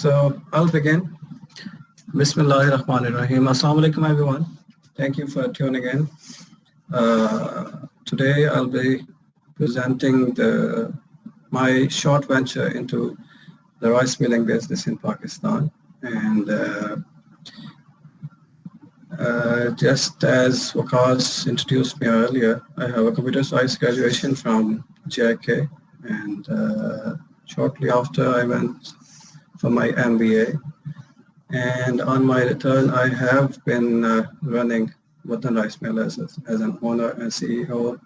So I'll begin. Bismillahirrahmanirrahim. Assalamu alaikum everyone. Thank you for tuning in. Today I'll be presenting my short venture into the rice milling business in Pakistan. And just as Waqas introduced me earlier, I have a computer science graduation from GIKI, and shortly after I went for my MBA. And on my return, I have been running Watan Rice Mill as an owner and CEO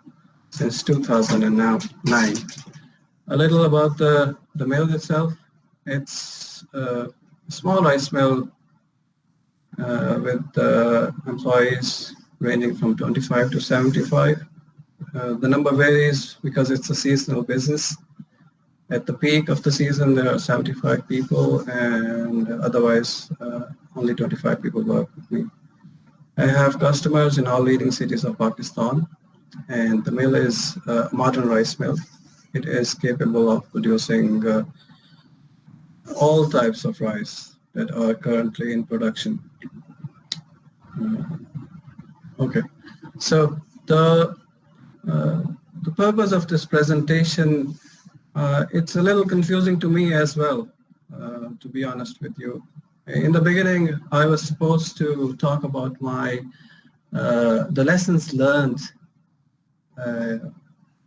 since 2009. A little about the mill itself. It's a small rice mill with employees ranging from 25 to 75. The number varies because it's a seasonal business. At the peak of the season, there are 75 people, and otherwise only 25 people work with me. I have customers in all leading cities of Pakistan, and the mill is a modern rice mill. It is capable of producing all types of rice that are currently in production. Okay, so the purpose of this presentation, it's a little confusing to me as well, to be honest with you. In the beginning, I was supposed to talk about the lessons learned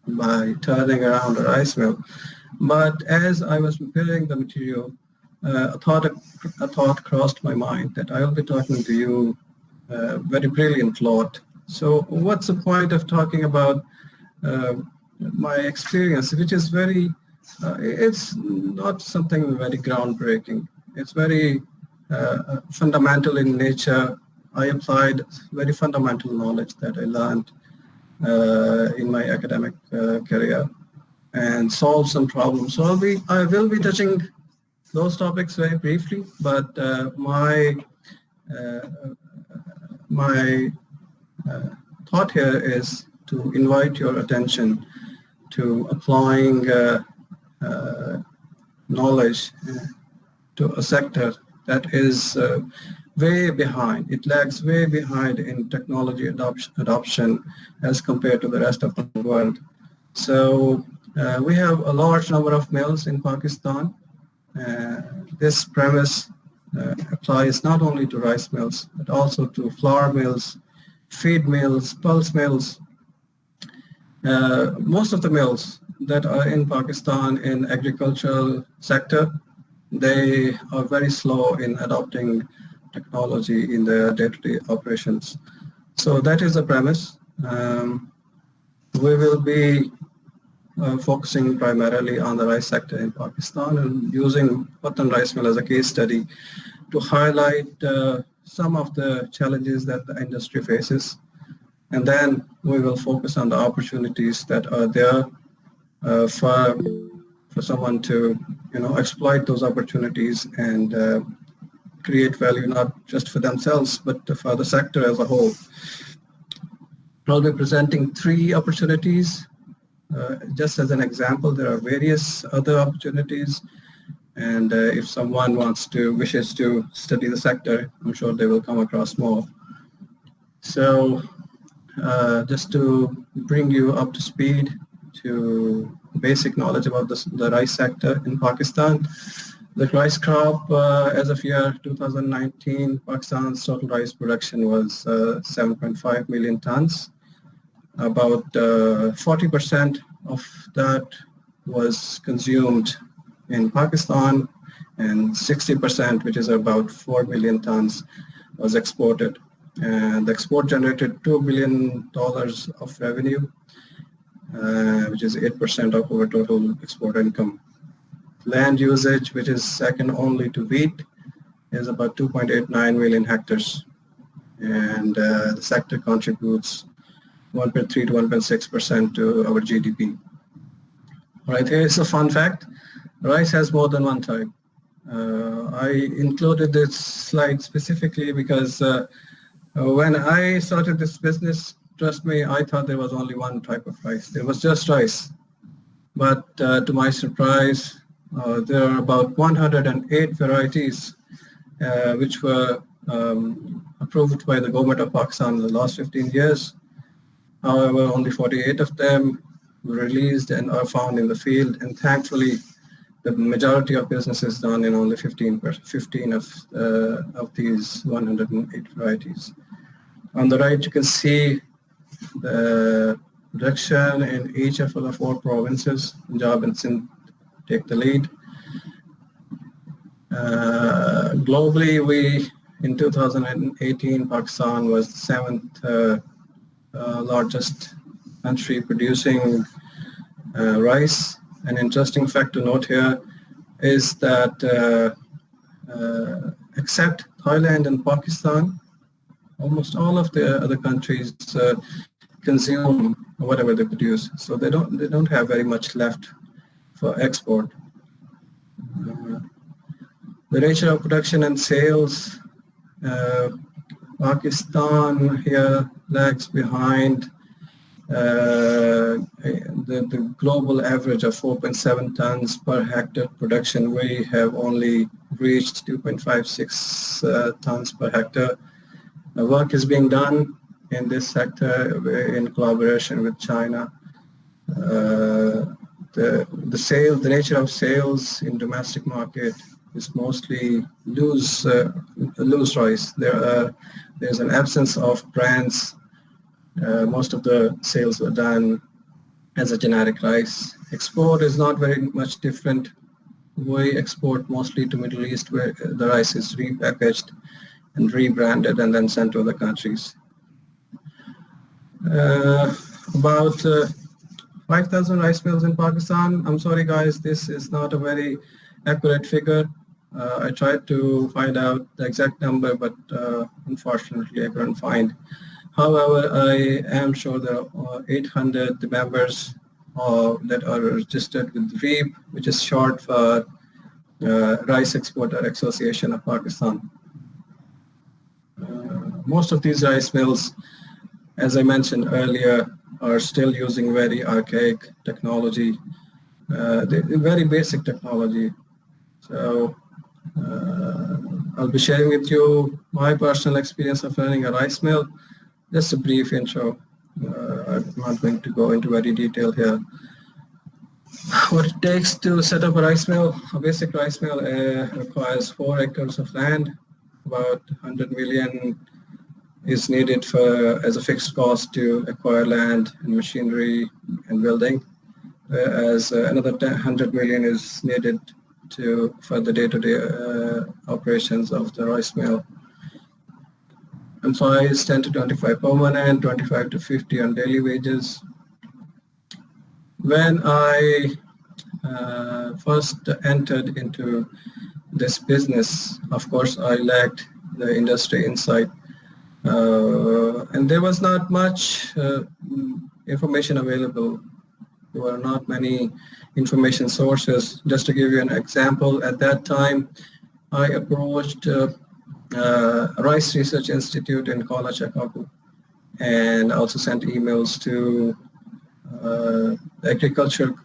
by turning around a rice mill. But as I was preparing the material, a thought crossed my mind that I will be talking to you very brilliant thought. So what's the point of talking about my experience, which is it's not something very groundbreaking. It's very fundamental in nature. I applied very fundamental knowledge that I learned in my academic career and solved some problems. So I will be touching those topics very briefly, but my thought here is to invite your attention to applying knowledge to a sector that is way behind. It lags way behind in technology adoption as compared to the rest of the world. So we have a large number of mills in Pakistan. This premise applies not only to rice mills, but also to flour mills, feed mills, pulse mills. Most of the mills that are in Pakistan in agricultural sector, they are very slow in adopting technology in their day-to-day operations. So that is the premise. We will be focusing primarily on the rice sector in Pakistan and using Watan Rice Mill as a case study to highlight some of the challenges that the industry faces. And then we will focus on the opportunities that are there for someone to, exploit those opportunities and create value not just for themselves, but for the sector as a whole. I'll be presenting 3 opportunities. Just as an example, there are various other opportunities. And if someone wishes to study the sector, I'm sure they will come across more. So just to bring you up to speed to basic knowledge about the rice sector in Pakistan. The rice crop as of year 2019, Pakistan's total rice production was 7.5 million tons. About 40% of that was consumed in Pakistan, and 60%, which is about 4 million tons, was exported. And the export generated $2 billion of revenue, which is 8% of our total export income. Land usage, which is second only to wheat, is about 2.89 million hectares. And the sector contributes 1.3 to 1.6% to our GDP. All right, here's a fun fact. Rice has more than one type. I included this slide specifically because when I started this business, trust me, I thought there was only one type of rice. There was just rice. But to my surprise, there are about 108 varieties which were approved by the government of Pakistan in the last 15 years. However, only 48 of them were released and are found in the field, and thankfully the majority of business is done in only 15 of these 108 varieties. On the right, you can see the production in each of the 4 provinces. Punjab and Sindh take the lead. Globally, in 2018, Pakistan was the 7th largest country producing rice. An interesting fact to note here is that except Thailand and Pakistan, almost all of the other countries consume whatever they produce, so they don't have very much left for export. The ratio of production and sales, Pakistan here lags behind the global average of 4.7 tons per hectare production. We have only reached 2.56 tons per hectare. The work is being done in this sector in collaboration with China. The nature of sales in domestic market is mostly loose rice. There's an absence of brands. Most of the sales were done as a generic rice. Export is not very much different. We export mostly to Middle East, where the rice is repackaged and rebranded and then sent to other countries. About 5,000 rice mills in Pakistan. I'm sorry guys, this is not a very accurate figure. I tried to find out the exact number, but unfortunately I couldn't find. However, I am sure there are 800 members that are registered with REAP, which is short for Rice Exporter Association of Pakistan. Most of these rice mills, as I mentioned earlier, are still using very archaic technology, very basic technology. So I'll be sharing with you my personal experience of running a rice mill. Just a brief intro. I'm not going to go into very detail here. What it takes to set up a rice mill, a basic rice mill requires 4 acres of land. About 100 million is needed as a fixed cost to acquire land and machinery and building, whereas another 100 million is needed for the day-to-day operations of the rice mill. Employees 10 to 25 permanent, 25 to 50 on daily wages. When I first entered into this business, of course, I lacked the industry insight, and there was not much information available. There were not many information sources. Just to give you an example, at that time, I approached Rice Research Institute in Kuala Lumpur, and also sent emails to Agriculture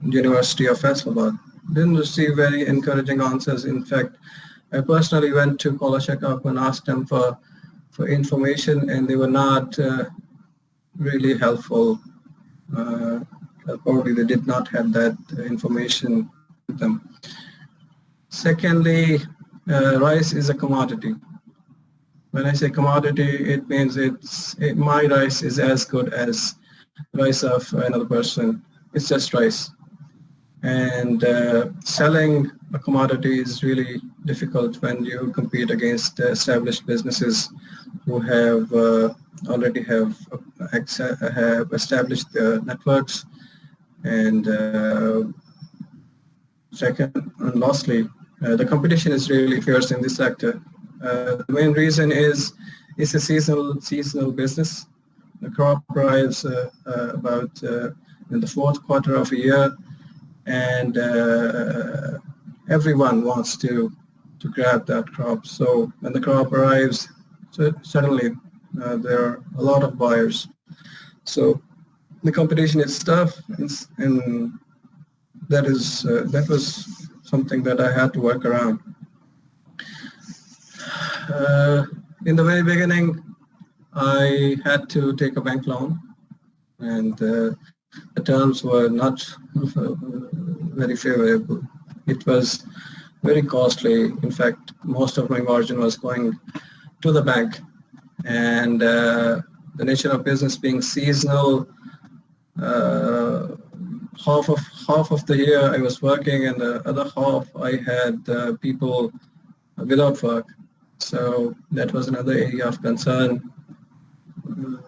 University of Faisalabad. Didn't receive very encouraging answers. In fact, I personally went to Kuala Lumpur and asked them for information, and they were not really helpful. Probably they did not have that information with them. Secondly, rice is a commodity. When I say commodity, it means my rice is as good as rice of another person. It's just rice. And selling a commodity is really difficult when you compete against established businesses who already have established their networks. And second, and lastly, the competition is really fierce in this sector. The main reason is it's a seasonal business. The crop arrives about in the 4th quarter of a year, and everyone wants to grab that crop. So when the crop arrives, suddenly there are a lot of buyers. So the competition is tough, and that was something that I had to work around. In the very beginning, I had to take a bank loan, and the terms were not very favorable. It was very costly. In fact, most of my margin was going to the bank, and the nature of business being seasonal, half of the year I was working, and the other half I had people without work. So that was another area of concern.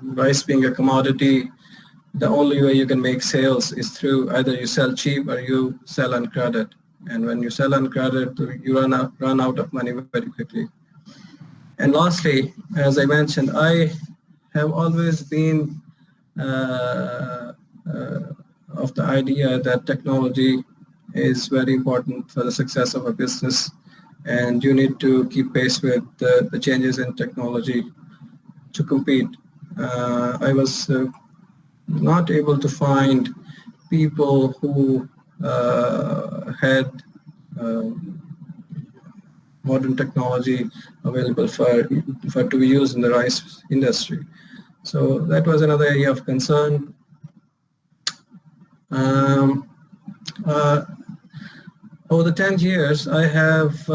Rice being a commodity, the only way you can make sales is through either you sell cheap or you sell on credit. And when you sell on credit, you run out of money very quickly. And lastly, as I mentioned, I have always been of the idea that technology is very important for the success of a business, and you need to keep pace with the changes in technology to compete. I was not able to find people who had modern technology available for to be used in the rice industry. So that was another area of concern. Over the 10 years, I have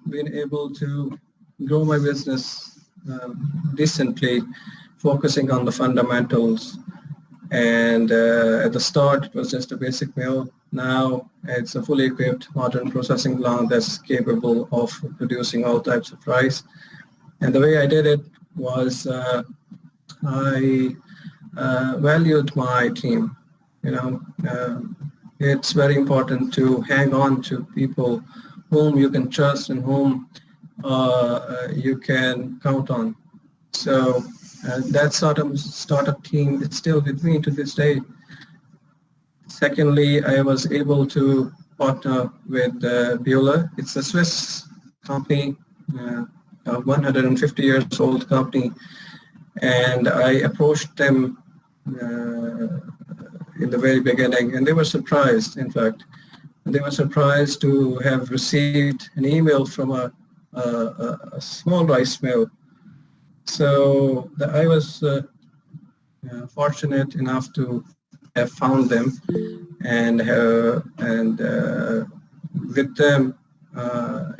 been able to grow my business decently, focusing on the fundamentals. And at the start, it was just a basic mill. Now it's a fully equipped modern processing plant that's capable of producing all types of rice. And the way I did it was I valued my team. It's very important to hang on to people whom you can trust and whom you can count on. So that sort of startup team is still with me to this day. Secondly, I was able to partner with Beulah. It's a Swiss company, a 150 years old company, and I approached them in the very beginning, and they were surprised. In fact, they were surprised to have received an email from a small rice mill. So I was fortunate enough to have found them, and with them,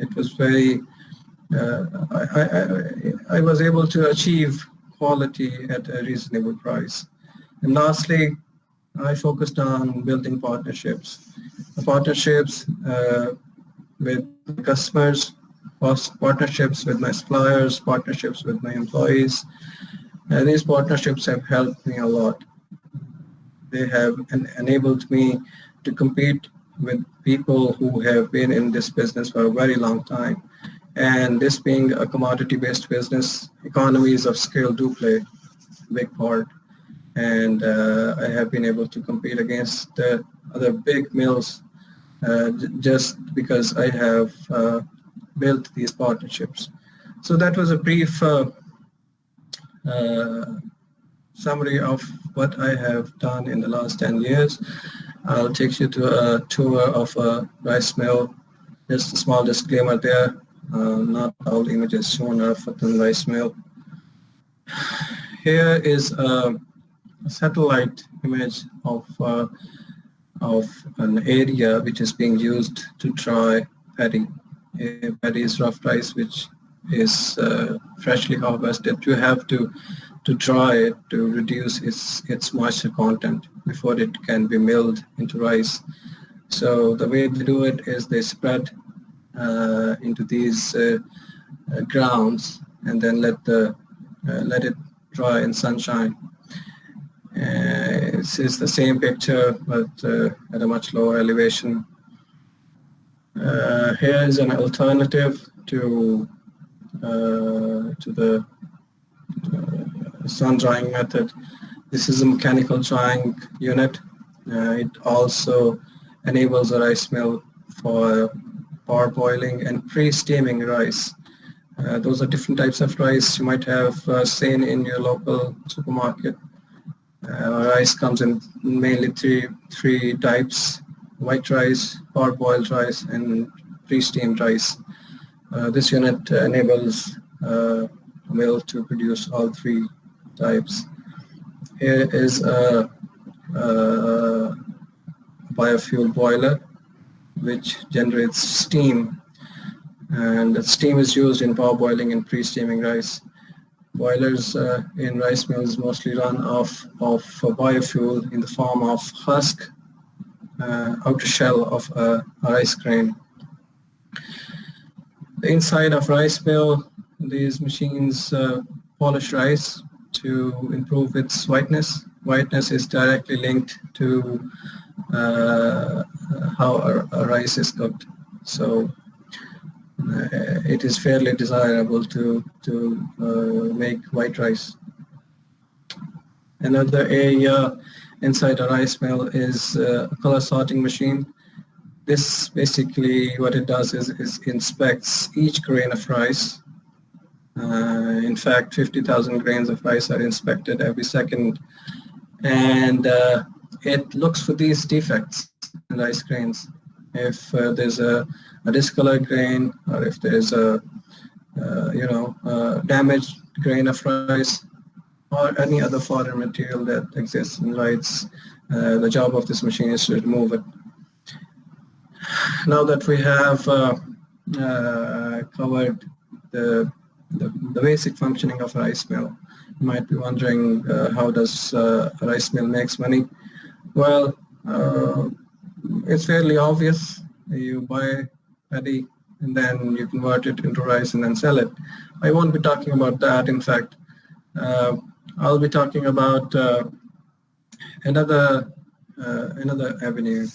it was very. I was able to achieve quality at a reasonable price. And lastly, I focused on building partnerships with customers, partnerships with my suppliers, partnerships with my employees. These partnerships have helped me a lot. They have enabled me to compete with people who have been in this business for a very long time. And this being a commodity-based business, economies of scale do play a big part. And I have been able to compete against other big mills just because I have built these partnerships. So that was a brief summary of what I have done in the last 10 years. I'll take you to a tour of a rice mill. Just a small disclaimer there. Not all the images shown are of a rice mill. Here is a satellite image of an area which is being used to dry paddy. Paddy is rough rice which is freshly harvested. You have to dry it to reduce its moisture content before it can be milled into rice. So the way they do it is they spread into these grounds and then let it dry in sunshine. This is the same picture but at a much lower elevation. Here is an alternative to the sun drying method. This is a mechanical drying unit. It also enables a rice mill for parboiling and pre-steaming rice. Those are different types of rice you might have seen in your local supermarket. Rice comes in mainly three types. white rice, parboiled rice, and pre-steamed rice. This unit enables a mill to produce all three types. Here is a biofuel boiler which generates steam, and that steam is used in parboiling and pre-steaming rice. Boilers in rice mills mostly run off of biofuel in the form of husk, outer shell of a rice grain. The inside of rice mill, these machines polish rice to improve its whiteness. Whiteness is directly linked to how a rice is cooked. So it is fairly desirable to make white rice. Another area inside a rice mill is a color sorting machine. This basically what it does is inspects each grain of rice. In fact, 50,000 grains of rice are inspected every second, and it looks for these defects in rice grains. If there's a discolored grain, or if there's a damaged grain of rice, or any other foreign material that exists in rice, the job of this machine is to remove it. Now that we have covered the basic functioning of a rice mill, you might be wondering how does a rice mill makes money? Well, it's fairly obvious. You buy paddy and then you convert it into rice and then sell it. I won't be talking about that. In fact, I'll be talking about another avenue.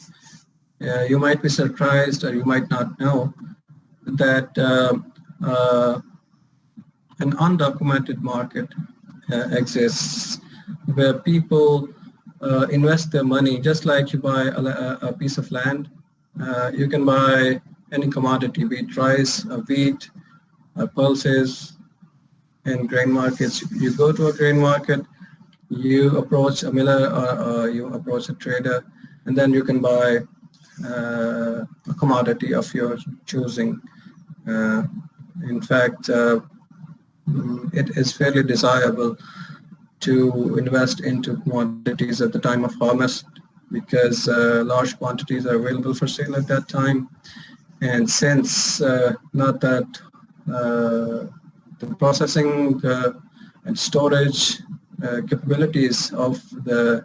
You might be surprised, or you might not know, that an undocumented market exists where people invest their money. Just like you buy a piece of land, you can buy any commodity, be it rice, wheat, pulses. In grain markets, you go to a grain market, you approach a miller, or you approach a trader, and then you can buy a commodity of your choosing. In fact, it is fairly desirable to invest into commodities at the time of harvest, because large quantities are available for sale at that time. And since not that the processing and storage capabilities of the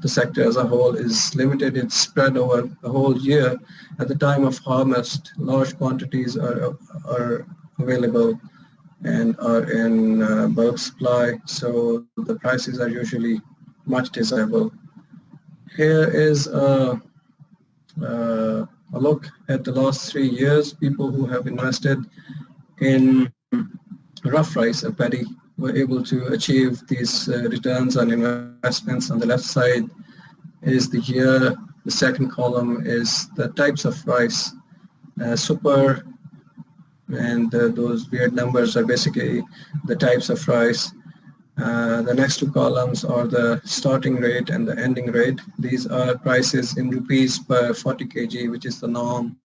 sector as a whole is limited, it's spread over the whole year. At the time of harvest, large quantities are available and are in bulk supply, so the prices are usually much desirable. Here is a look at the last 3 years. People who have invested in rough rice or paddy were able to achieve these returns on investments. On the left side is the year. The second column is the types of rice, super, and those weird numbers are basically the types of rice. The next two columns are the starting rate and the ending rate. These are prices in rupees per 40 kg, which is the norm.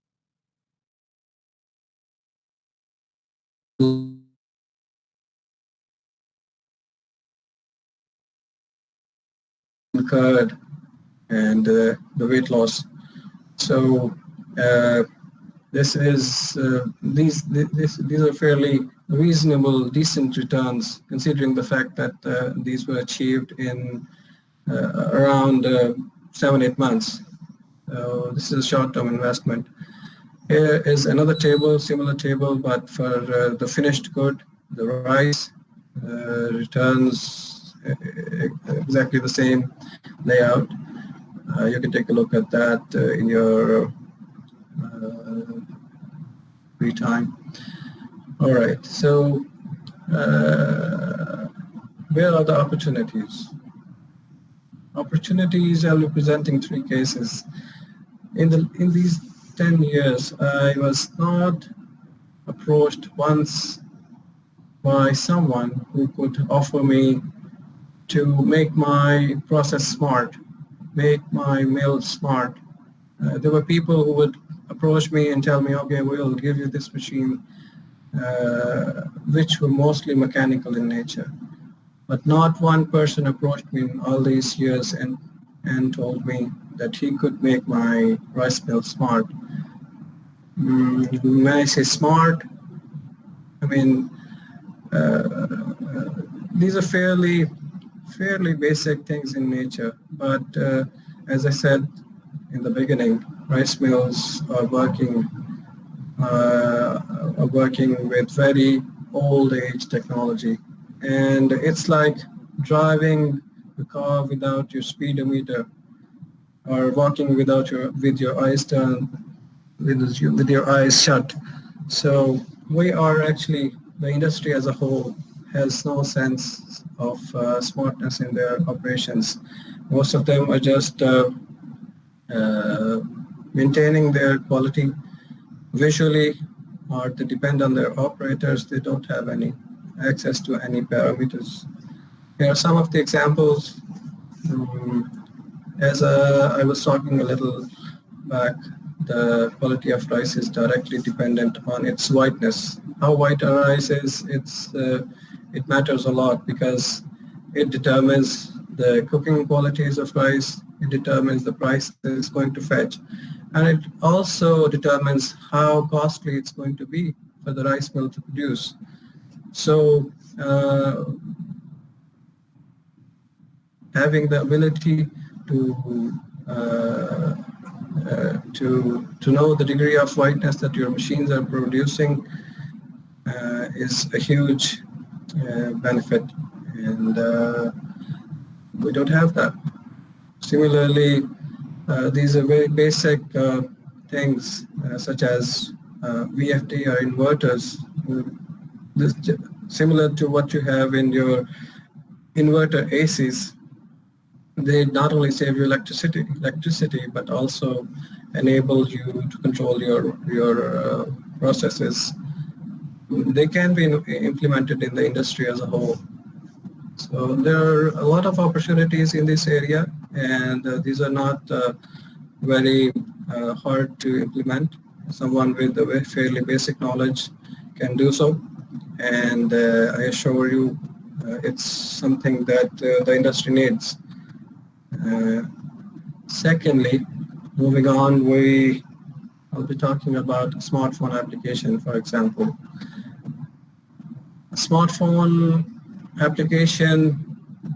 Incurred and the weight loss. So this is these are fairly reasonable, decent returns, considering the fact that these were achieved in around 7-8 months. This is a short-term investment. Here is another table, similar table, but for the finished good, the rice, returns exactly the same layout. You can take a look at that in your free time. All right, so where are the opportunities? Opportunities, I'll be presenting 3 cases. In these 10 years, I was not approached once by someone who could offer me to make my process smart, make my mill smart, There were people who would approach me and tell me, okay, we'll give you this machine, which were mostly mechanical in nature. But not one person approached me in all these years and told me that he could make my rice mill smart. When I say smart, I mean these are fairly basic things in nature. But as I said in the beginning, rice mills are working with very old age technology, and it's like driving a car without your speedometer, or walking with your eyes turned, with your eyes shut. So we are actually, the industry as a whole has no sense of smartness in their operations. Most of them are just maintaining their quality visually, or they depend on their operators. They don't have any access to any parameters. Here are some of the examples. As I was talking a little back, the quality of rice is directly dependent on its whiteness. How white a rice is, it matters a lot, because it determines the cooking qualities of rice, it determines the price that it's going to fetch, and it also determines how costly it's going to be for the rice mill to produce. So having the ability to know the degree of whiteness that your machines are producing is a huge benefit, and we don't have that. Similarly, these are very basic things such as VFD or inverters. This, similar to what you have in your inverter ACs, they not only save you electricity, but also enable you to control your processes. They can be implemented in the industry as a whole. So there are a lot of opportunities in this area, and these are not very hard to implement. Someone with a fairly basic knowledge can do so, and I assure you it's something that the industry needs. Secondly, moving on, I'll be talking about a smartphone application, for example. A smartphone application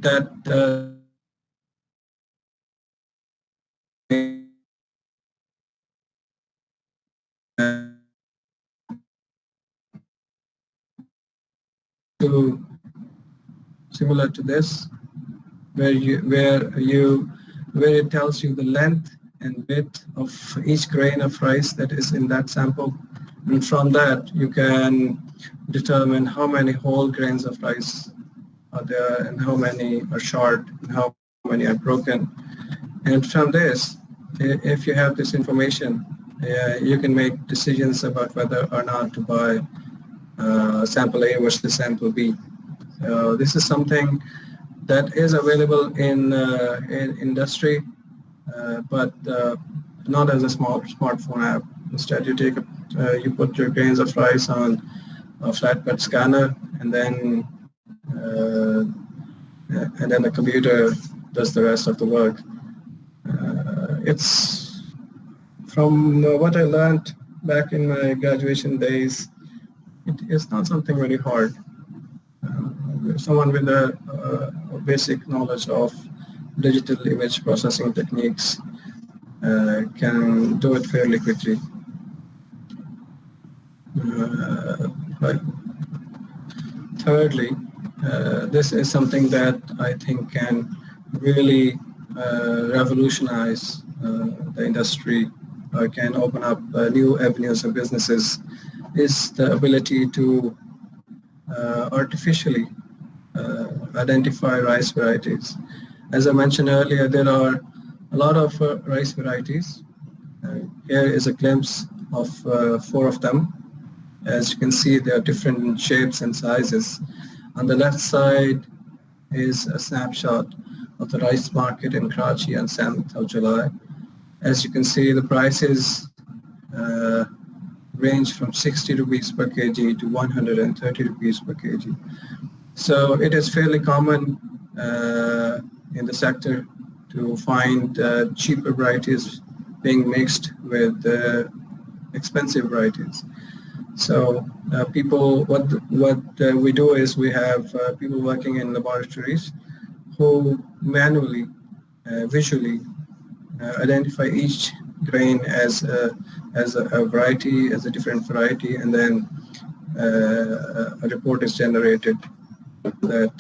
that similar to this, where it tells you the length and width of each grain of rice that is in that sample, and from that you can determine how many whole grains of rice are there and how many are short and how many are broken. And from this, if you have this information, you can make decisions about whether or not to buy sample A versus sample B. So this is something that is available in industry, but not as a smartphone app. Instead, you put your grains of rice on a flatbed scanner, and then the computer does the rest of the work. It's from what I learned back in my graduation days. It's not something very hard. Someone with a basic knowledge of digital image processing techniques can do it fairly quickly. But thirdly, this is something that I think can really revolutionize the industry, or can open up new avenues of businesses, is the ability to artificially identify rice varieties. As I mentioned earlier, there are a lot of rice varieties. Here is a glimpse of 4 of them. As you can see, they are different shapes and sizes. On the left side is a snapshot of the rice market in Karachi on 7th of July. As you can see, the prices range from 60 rupees per kg to 130 rupees per kg. So it is fairly common in the sector to find cheaper varieties being mixed with expensive varieties. So people, what we do is we have people working in laboratories who manually, visually identify each grain as a variety, as a different variety, and then a report is generated that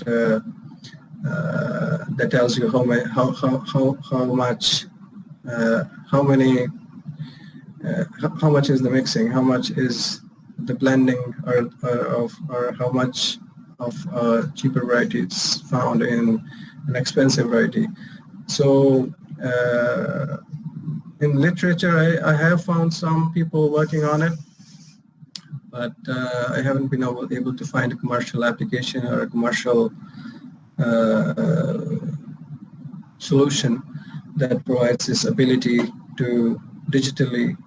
that tells you how much how much is the mixing, how much is the blending, or how much of cheaper varieties found in an expensive variety. So in literature, I have found some people working on it, but I haven't been able to find a commercial application or a commercial solution that provides this ability to digitally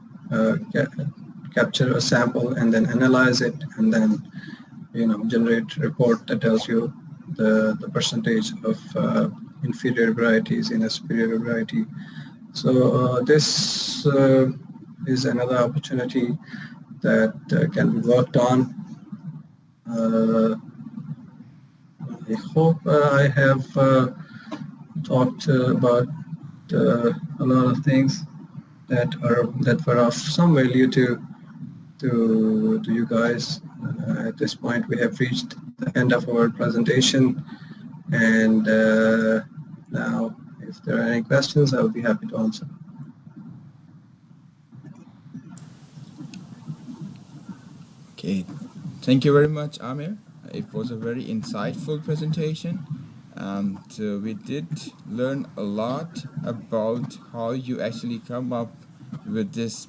capture a sample and then analyze it, and then generate a report that tells you the percentage of inferior varieties in a superior variety. So this is another opportunity that can be worked on. I hope I have talked about a lot of things that were of some value to you guys. At this point, we have reached the end of our presentation, and now, if there are any questions, I will be happy to answer. Okay, thank you very much, Aamir. It was a very insightful presentation, and we did learn a lot about how you actually come up with this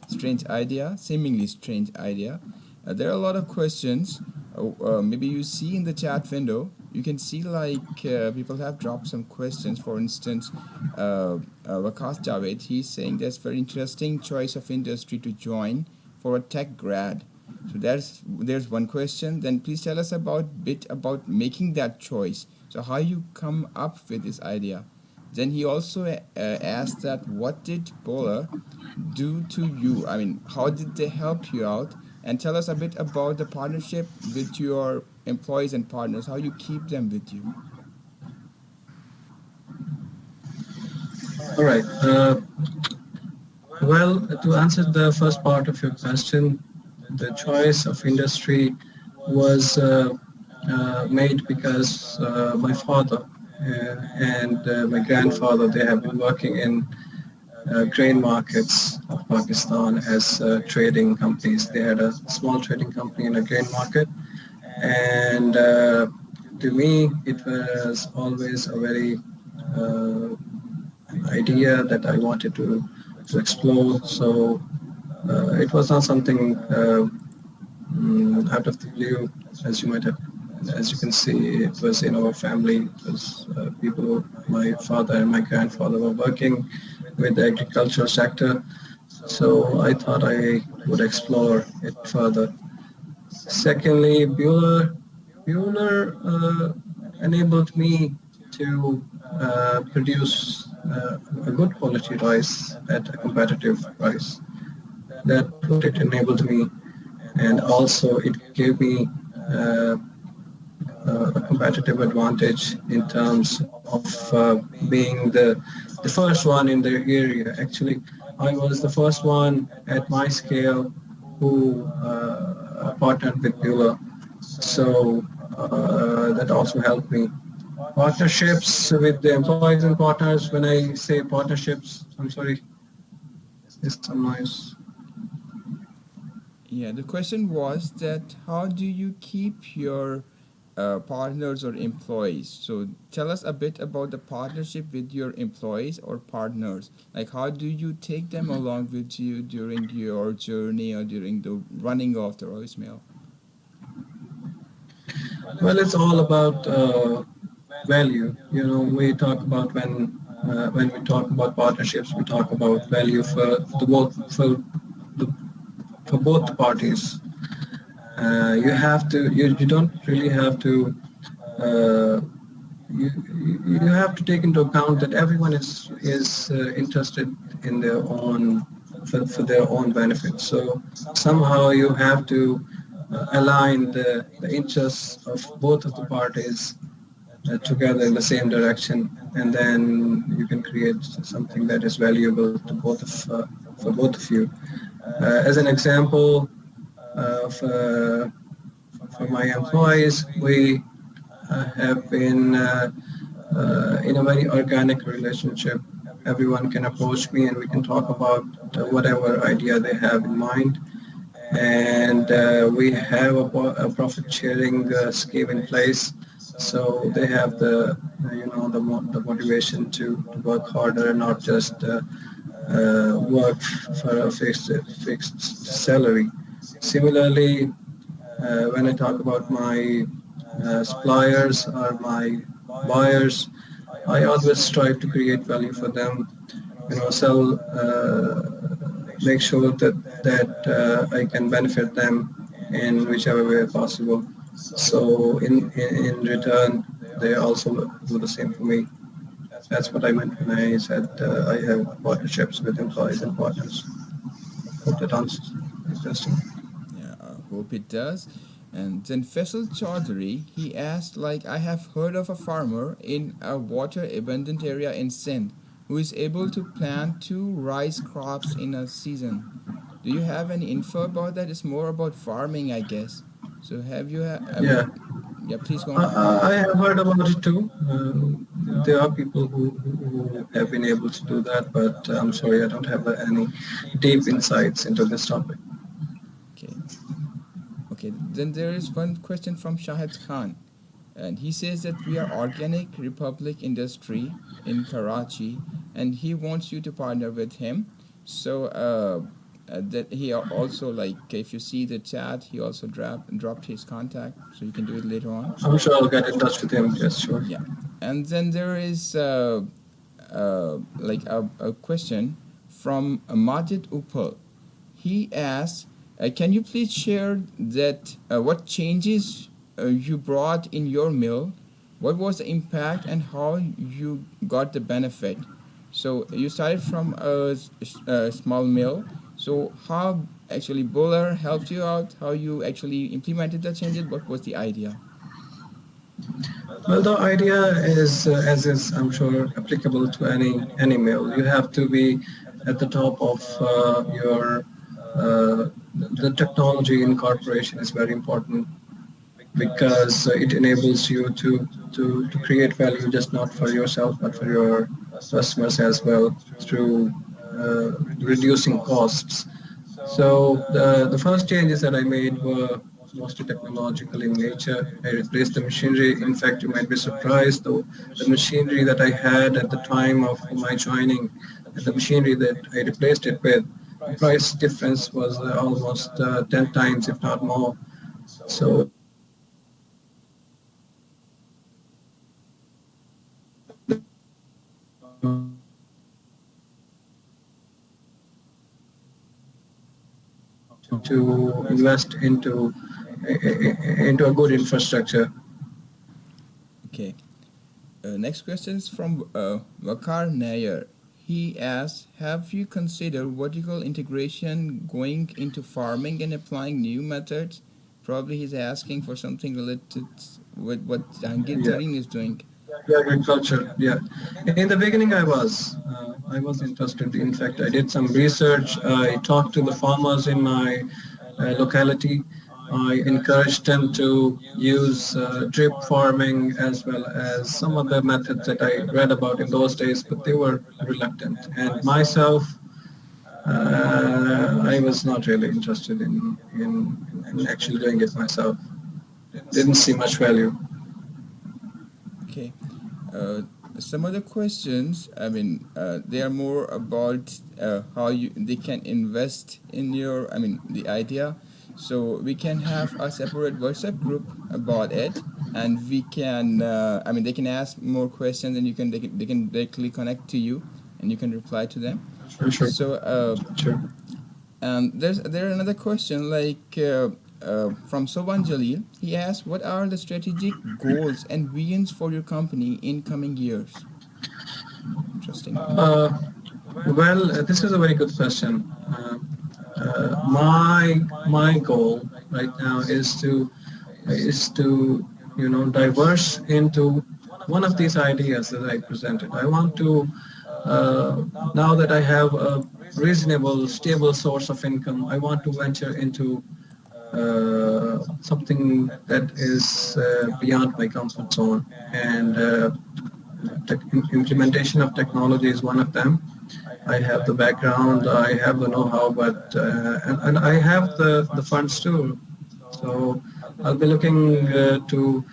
strange idea, seemingly strange idea. There are a lot of questions. Maybe you see in the chat window, you can see people have dropped some questions. For instance, Wakas Javed, he's saying there's very interesting choice of industry to join for a tech grad. So there's one question. Then please tell us bit about making that choice. So how you come up with this idea. Then he also asked that what did Bola do to you? I mean, how did they help you out? And tell us a bit about the partnership with your employees and partners, how you keep them with you. All right. Well, to answer the first part of your question, the choice of industry was made because my father and my grandfather, they have been working in grain markets of Pakistan as trading companies. They had a small trading company in a grain market, and to me it was always a very idea that I wanted to explore. So it was not something out of the blue, as you can see. It was in our family. It was people. My father and my grandfather were working with the agricultural sector, so I thought I would explore it further. Secondly, Bueller enabled me to produce a good quality rice at a competitive price. That's what it enabled me, and also it gave me a competitive advantage in terms of being the first one in the area. Actually, I was the first one at my scale who partnered with Bueller, so that also helped me. Partnerships with the employees and partners. When I say partnerships, I'm sorry, there's some noise. Yeah, the question was that how do you keep your partners or employees? So tell us a bit about the partnership with your employees or partners. Like, how do you take them along with you during your journey or during the running of the rice mill? Well, it's all about value. We talk about when when we talk about partnerships, we talk about value for the both the, for both the parties. You don't really have to uh, you have to take into account that everyone is interested in their own for their own benefit. So somehow you have to align the interests of both of the parties together in the same direction, and then you can create something that is valuable to both of for both of you. As an example, for my employees, we have been in a very organic relationship. Everyone can approach me and we can talk about whatever idea they have in mind. And we have a profit sharing scheme in place. So they have the motivation to work harder and not just work for a fixed salary. Similarly, when I talk about my suppliers or my buyers, I always strive to create value for them. Sell, make sure that I can benefit them in whichever way possible. So in return, they also do the same for me. That's what I meant when I said I have partnerships with employees and partners. Hope that answers the question. Yeah, I hope it does. And then Faisal Chaudhary, he asked, like, I have heard of a farmer in a water abundant area in Sindh who is able to plant two rice crops in a season. Do you have any info about that? It's more about farming, I guess. So have you, I Yeah, mean, yeah, please go on. I have heard about it too. There are people who have been able to do that, but I'm sorry, I don't have any deep insights into this topic. Okay. Okay, then there is one question from Shahid Khan. And he says that we are Organic Republic Industry in Karachi, and he wants you to partner with him. So that he also, like, if you see the chat, he also dropped his contact, so you can do it later on. I'm sure I'll get in touch with him. Yes, sure. Yeah, and then there is like a question from Majid Upal. He asks, can you please share that what changes you brought in your mill? What was the impact and how you got the benefit? So you started from a small mill. So how actually Bowler helped you out? How you actually implemented the changes? What was the idea? Well, the idea is, as is, I'm sure, applicable to any mill. You have to be at the top of your the technology incorporation is very important because it enables you to create value just not for yourself but for your customers as well through reducing costs. So the first changes that I made were mostly technological in nature. I replaced the machinery. In fact, you might be surprised though the machinery that I had at the time of my joining and the machinery that I replaced it with, the price difference was almost 10 times, if not more. So to invest into a good infrastructure. Okay. Next question is from Vakar Nair. He asks, have you considered vertical integration going into farming and applying new methods? Probably he's asking for something related with what Jahangir Yeah. Tareen is doing. Yeah, agriculture. Yeah, in the beginning, I was interested. In fact, I did some research. I talked to the farmers in my locality. I encouraged them to use drip farming as well as some other methods that I read about in those days, but they were reluctant. And myself, I was not really interested in actually doing it myself. Didn't see much value. Okay. Uh, some other questions, I mean, they are more about how they can invest in the idea. So we can have a separate WhatsApp group about it. and we can, I mean, they can ask more questions, and they can directly connect to you, and you can reply to them. Sure. So, Sure. there's another question from Soban Jalil. He asks, "What are the strategic goals and visions for your company in coming years?" Interesting. Well, this is a very good question. My goal right now is to diverse into one of these ideas that I presented. I want to now that I have a reasonable, stable source of income, I want to venture into something that is beyond my comfort zone, and implementation of technology is one of them. I have the background, I have the know-how, but and I have the funds too. So I'll be looking to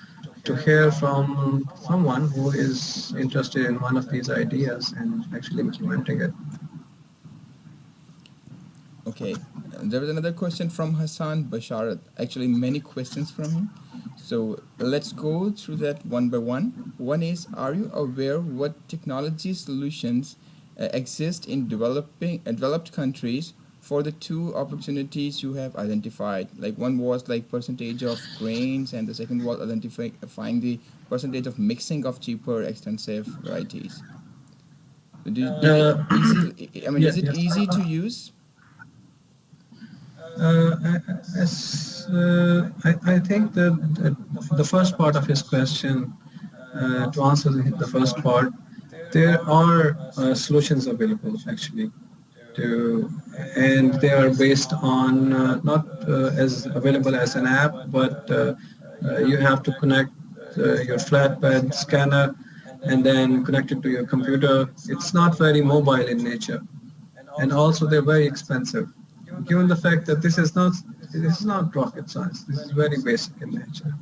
hear from someone who is interested in one of these ideas and actually implementing it. Okay, there was another question from Hassan Basharat. Actually, many questions from him. So let's go through that one by one. One is, are you aware what technology solutions exist in developed countries for the two opportunities you have identified? Like one was like percentage of grains, and the second was identifying the percentage of mixing of cheaper, extensive varieties. Yeah, Is it yeah. easy to use? I think that the first part of his question, to answer the first part, there are solutions available actually to, and they are based on not as available as an app, but you have to connect your flatbed scanner and then connect it to your computer. It's not very mobile in nature, and also they're very expensive. Given the fact that this is not rocket science, this is very basic in nature.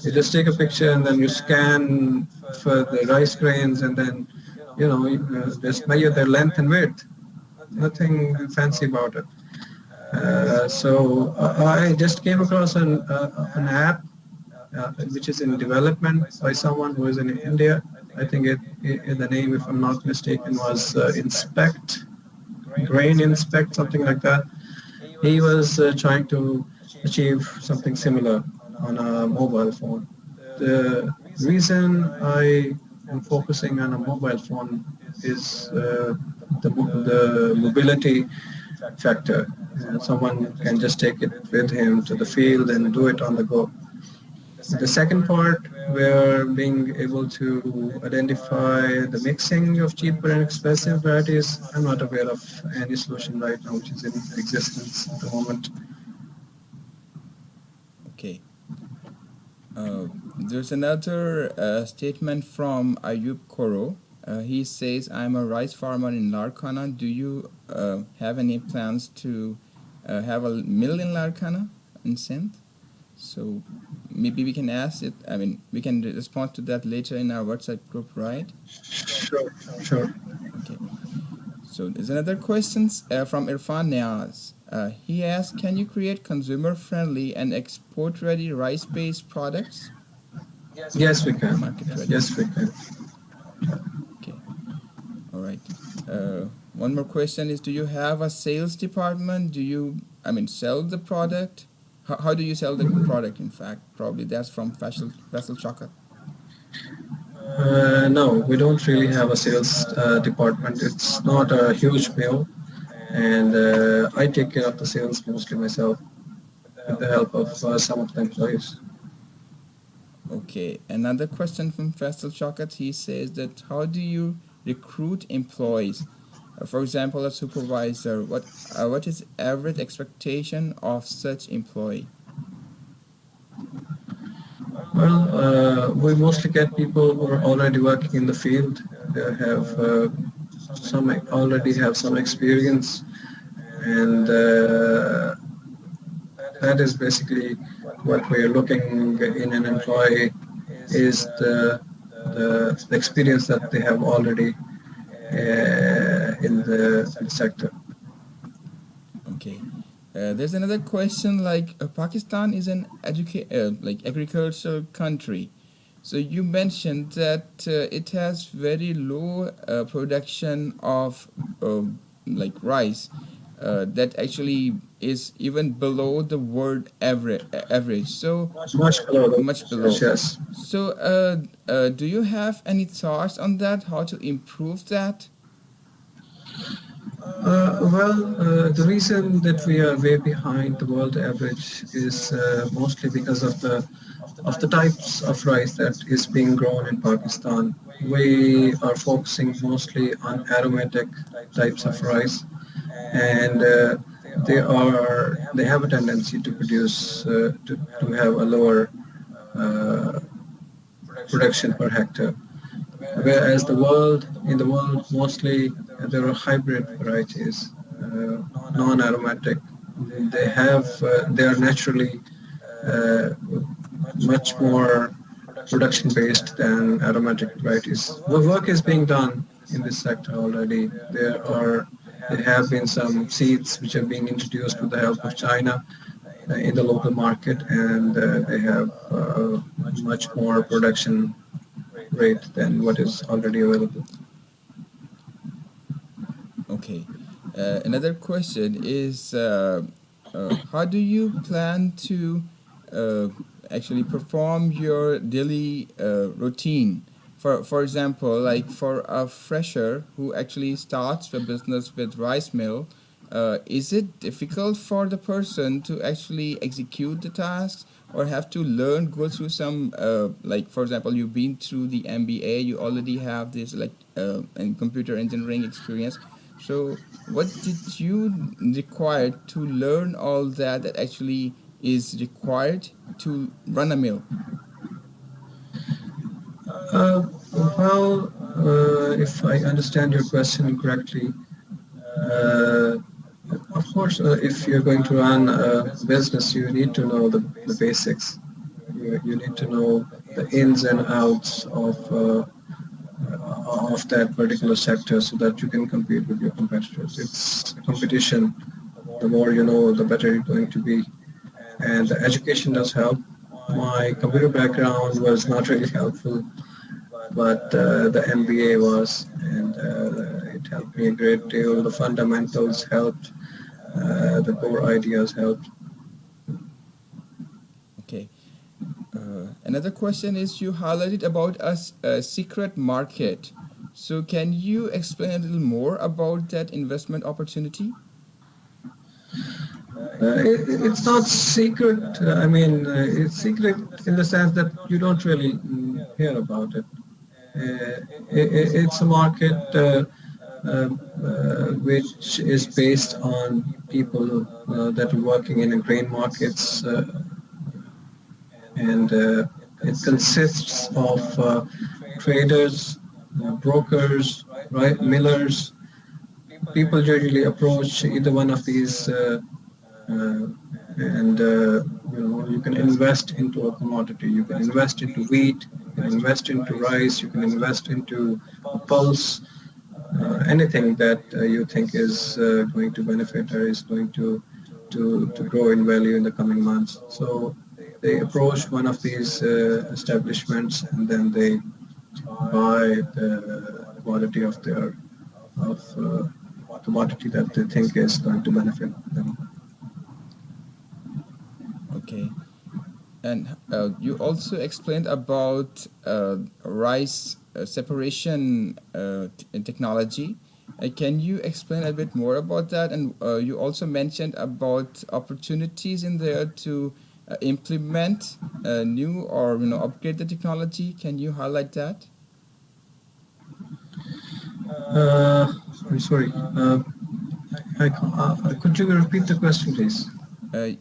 You just take a picture and then you scan for the rice grains, and then you just measure their length and width. Nothing fancy about it. So I just came across an app which is in development by someone who is in India. I think the name, if I'm not mistaken, was Grain Inspect, something like that. He was trying to achieve something similar on a mobile phone. The reason I am focusing on a mobile phone is the mobility factor. Someone can just take it with him to the field and do it on the go. The second part, where being able to identify the mixing of cheaper and expensive varieties, I'm not aware of any solution right now which is in existence at the moment. Okay. There's another statement from Ayub Koro. He says, "I'm a rice farmer in Larkana. Do you have any plans to have a mill in Larkana in Sindh?" So maybe we can ask it. I mean, we can respond to that later in our WhatsApp group, right? Sure, sure. Okay. So there's another question from Irfan Niaz. He asks, "Can you create consumer-friendly and export-ready rice-based products?" Yes, we can. Market ready. Yes, we can. Okay. All right. One more question is, do you have a sales department? Do you, sell the product? How do you sell the product, in fact? Probably that's from Faisal Chakat. No, we don't really have a sales department. It's not a huge mill, and I take care of the sales mostly myself with the help of some of the employees. Okay. Another question from Faisal Chakat. He says that how do you recruit employees? For example, a supervisor. What is average expectation of such employee? Well, we mostly get people who are already working in the field. They already have some experience, and that is basically what we're looking in an employee, is the experience that they have already in the sector. Okay. There's another question like Pakistan is an agricultural country. So you mentioned that it has very low production of like rice, that actually is even below the world average. So Much below the much yes, below. yes. So do you have any thoughts on that? How to improve that? The reason that we are way behind the world average is mostly because of the types of rice that is being grown in Pakistan. We are focusing mostly on aromatic types of rice, and they have a tendency to produce to have a lower uh, production per hectare. Whereas in the world, mostly there are hybrid varieties, non-aromatic. They are naturally uh, much more production based than aromatic varieties. The work is being done in this sector already. There have been some seeds which are being introduced with the help of China in the local market, and they have much more production rate than what is already available. Okay. Another question is, how do you plan to uh, actually perform your daily routine? For example, like for a fresher who actually starts a business with rice mill, is it difficult for the person to actually execute the tasks, or have to learn, go through some, like for example, you've been through the MBA, you already have this like and computer engineering experience. So what did you require to learn all that that actually is required to run a mill? Uh, if I understand your question correctly, uh, of course, if you're going to run a business, you need to know the basics. You need to know the ins and outs of that particular sector so that you can compete with your competitors. It's a competition. The more you know, the better you're going to be. And the education does help. My computer background was not really helpful, but the MBA was, and it helped me a great deal. The fundamentals helped, the core ideas helped. Okay. Another question is, you highlighted about a secret market. So can you explain a little more about that investment opportunity? It's not secret. I mean, it's secret in the sense that you don't really hear about it. It's a market which is based on people that are working in the grain markets, and it consists of traders, brokers, right, millers. People usually approach either one of these, uh, and you can invest into a commodity. You can invest into wheat. You can invest into rice. You can invest into a pulse. Anything that you think is going to benefit or is going to grow in value in the coming months. So they approach one of these establishments, and then they buy the quality of their of commodity that they think is going to benefit them. Okay. And you also explained about rice separation technology. Can you explain a bit more about that? And you also mentioned about opportunities in there to implement new or upgrade the technology. Can you highlight that? I'm sorry. Could you repeat the question, please?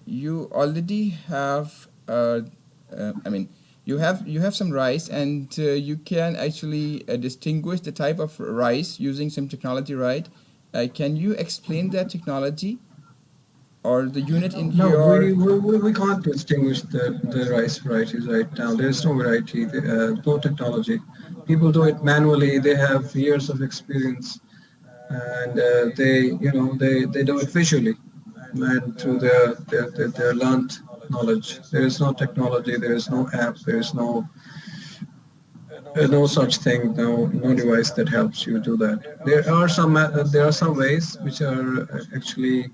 You already have I mean you have some rice, and you can actually distinguish the type of rice using some technology, right? Can you explain that technology or the unit in No, your we can't distinguish the rice varieties right now. There's no variety, no technology. People do it manually. They have years of experience, and they do it visually and through their learned knowledge. There is no technology. There is no app. There is no No such thing, no device that helps you do that. There are some ways which are actually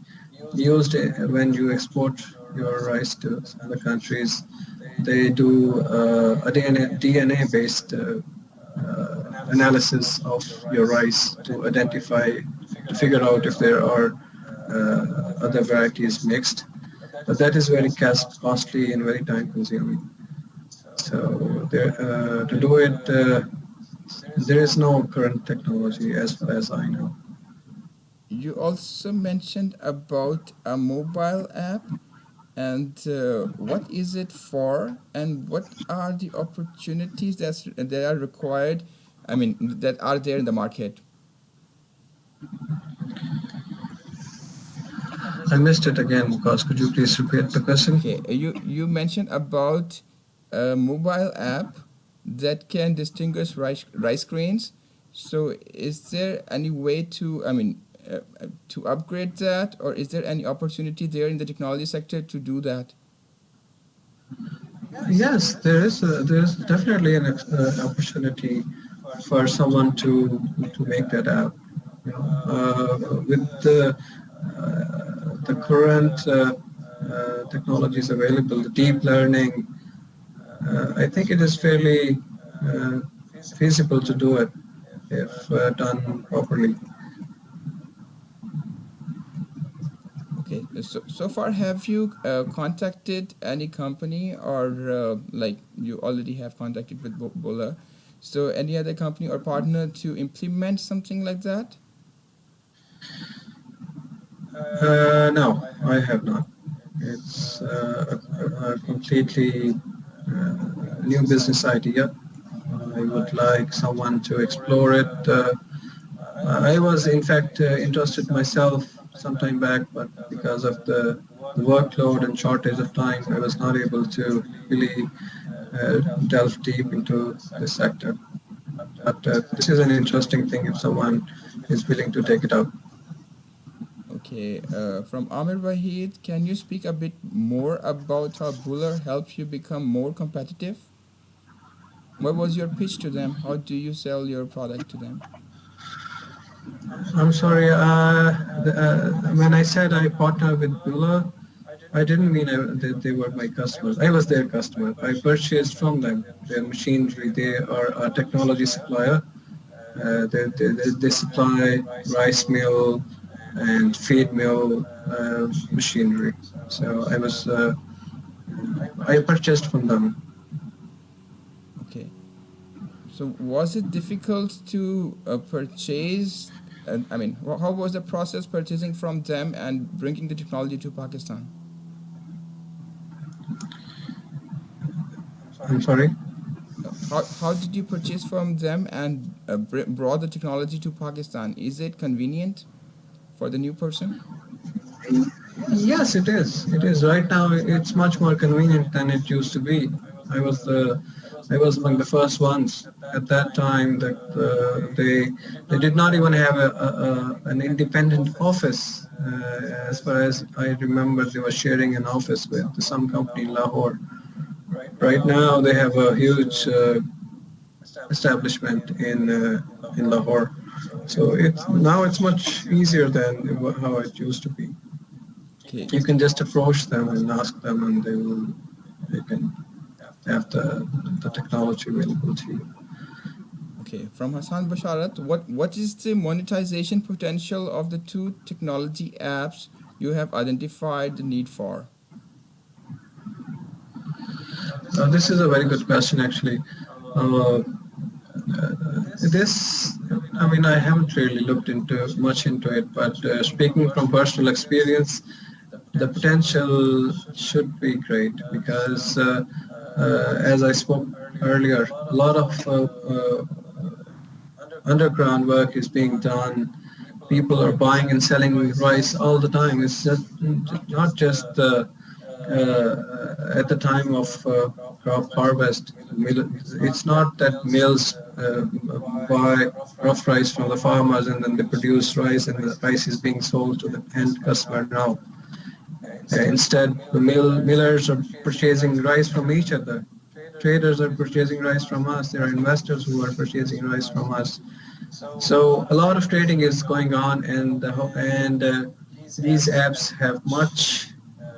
used when you export your rice to other countries. They do a DNA based analysis of your rice to identify, to figure out if there are other varieties mixed. But that is very costly and very time consuming. So to do it, there is no current technology as far as I know. You also mentioned about a mobile app, and what is it for, and what are the opportunities that are required, I mean, that are there in the market? I missed it again, Lucas. Could you please repeat the question? Okay, you mentioned about a mobile app that can distinguish rice grains. So is there any way to, I mean, to upgrade that, or is there any opportunity there in the technology sector to do that? Yes, there is definitely an opportunity for someone to make that app. You know, with the current technologies available, the deep learning, I think it is fairly uh, feasible to do it if done properly. Okay, so far have you contacted any company, or like you already have contacted with Bola? So any other company or partner to implement something like that? No, I have not. It's a completely new business idea. I would like someone to explore it. I was, in fact, interested myself some time back, but because of the workload and shortage of time, I was not able to really delve deep into this sector. But this is an interesting thing if someone is willing to take it up. Okay, from Amir Wahid, can you speak a bit more about how Buller helps you become more competitive? What was your pitch to them? How do you sell your product to them? I'm sorry. When I said I partnered with Bula, I didn't mean that they were my customers. I was their customer. I purchased from them their machinery. They are a technology supplier. They supply rice mill and feed mill machinery. So I purchased from them. Okay. So was it difficult to purchase? I mean, how was the process purchasing from them and bringing the technology to Pakistan? I'm sorry. How did you purchase from them and brought the technology to Pakistan? Is it convenient for the new person? Yes, it is. It is. Right now, it's much more convenient than it used to be. I was the, I was among the first ones at that time that they did not even have an independent office. As far as I remember, they were sharing an office with some company in Lahore. Right now, they have a huge establishment in Lahore. So it's much easier than how it used to be. Okay. You can just approach them and ask them, and they can have the technology available to you. Okay, from Hassan Basharat, what is the monetization potential of the two technology apps you have identified the need for? This is a very good question, actually. Uh, this, I mean, I haven't really looked into much into it, but speaking from personal experience, the potential should be great because, as I spoke earlier, a lot of underground work is being done. People are buying and selling rice all the time. It's just not just at the time of crop harvest. It's not that mills buy rough rice from the farmers and then they produce rice and the rice is being sold to the end customer now. Instead, the millers are purchasing rice from each other. traders are purchasing rice from us. There are investors who are purchasing rice from us. So a lot of trading is going on, and these apps have much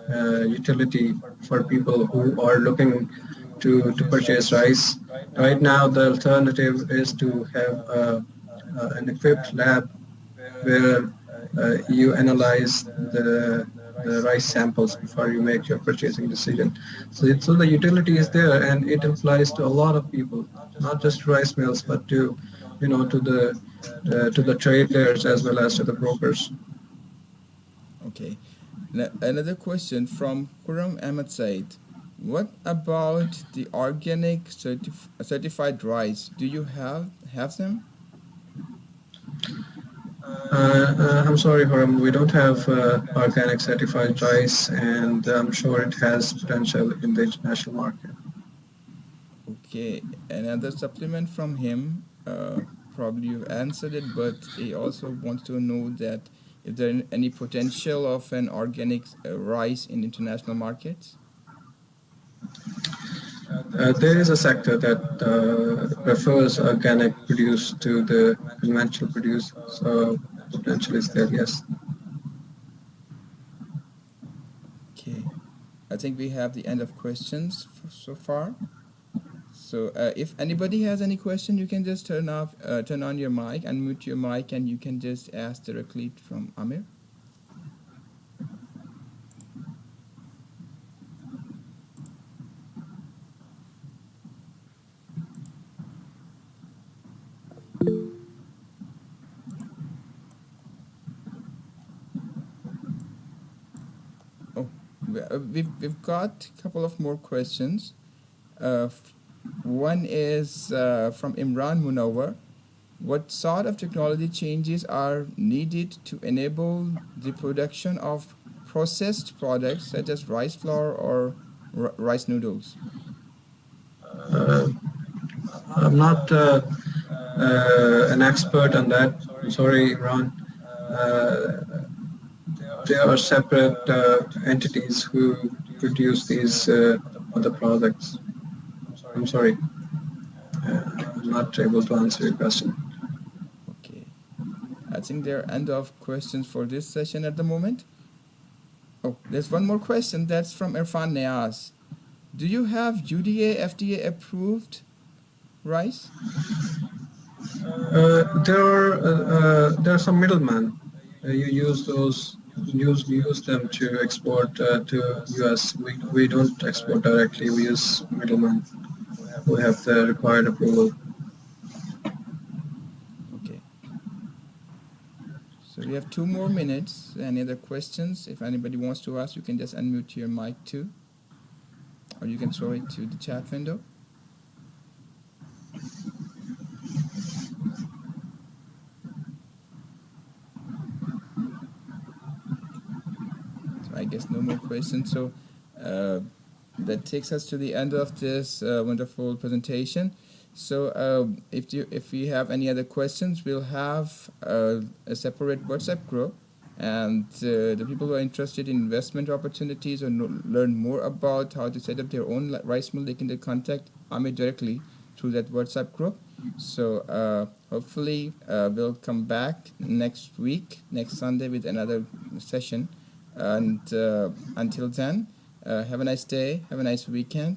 utility for people who are looking to purchase rice. Right now, the alternative is to have an equipped lab where you analyze the rice samples before you make your purchasing decision. So the utility is there, and it applies to a lot of people, not just rice mills, but to to the traders as well as to the brokers. Okay. Another question from Kuram Ahmed Said. What about the organic certified rice? Do you have them? I'm sorry, Horam, we don't have organic certified rice, and I'm sure it has potential in the international market. Okay, another supplement from him. Probably you've answered it, but he also wants to know that if there any potential of an organic rice in international markets. There is a sector that prefers organic produce to the conventional produce, so potential is there, yes. Okay, I think we have the end of questions so far. So if anybody has any question, you can just turn on your mic, unmute your mic, and you can just ask directly from Aamir. Oh, we've got a couple of more questions. One is from Imran Munawar. What sort of technology changes are needed to enable the production of processed products such as rice flour or rice noodles? I'm not an expert on that. I'm sorry, Ron. There are separate entities who produce these other products. I'm sorry. I'm not able to answer your question. Okay. I think there are end of questions for this session at the moment. Oh, there's one more question. That's from Irfan Niaz. Do you have UDA, FDA approved rice? There are some middlemen. You use them to export to US. We don't export directly. We use middlemen who have the required approval. Okay. So we have 2 more minutes. Any other questions? If anybody wants to ask, you can just unmute your mic too. Or you can throw it to the chat window. So I guess no more questions. So that takes us to the end of this wonderful presentation. So if we have any other questions, we'll have a separate WhatsApp group, and the people who are interested in investment opportunities or learn more about how to set up their own rice mill, they can contact Aamir directly through that WhatsApp group. So hopefully we'll come back next week, next Sunday, with another session. And until then, have a nice day, have a nice weekend.